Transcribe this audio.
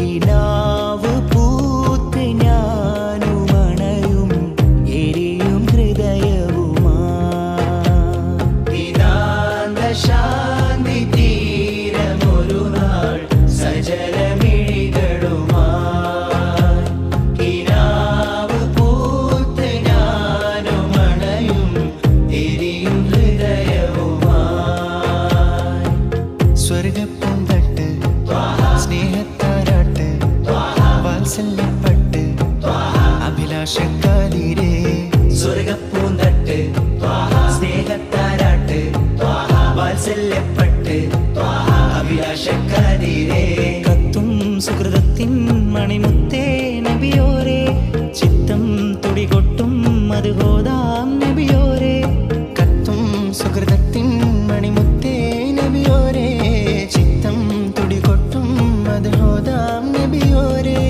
കിനാവ് പൂത്ത് ഞാനുമണയും എരിയും ഹൃദയവുമാ ശാന്തി തീരമൊരു നാൾ സജലമിഴികളുമാ കിനാവ് പൂത്ത് ഞാനുമണയും എരിയും ഹൃദയവുമായി സ്വർഗപ്പൂന്തട്ട് സ്നേഹത്താരാട്ട് വാത്സല്യപ്പെട്ട് അഭിലാഷക്കാതിരേ സ്വർഗപ്പൂന്തട്ട് സ്നേഹത്താരാട്ട് വാത്സല്യപ്പെട്ട് അഭിലാഷക്കാതിരേ കത്തും സുഹൃതത്തിൻ മണിമുത്തേ നബിയോരേ ചിത്തം തുടികൊട്ടും മധുഹോദാം നബിയോരേ കത്തും സുഹൃതത്തിൻ മണിമുത്തേ നബിയോരേ ചിത്തം തുടികൊട്ടും മധുഹോദാം നബിയോരേ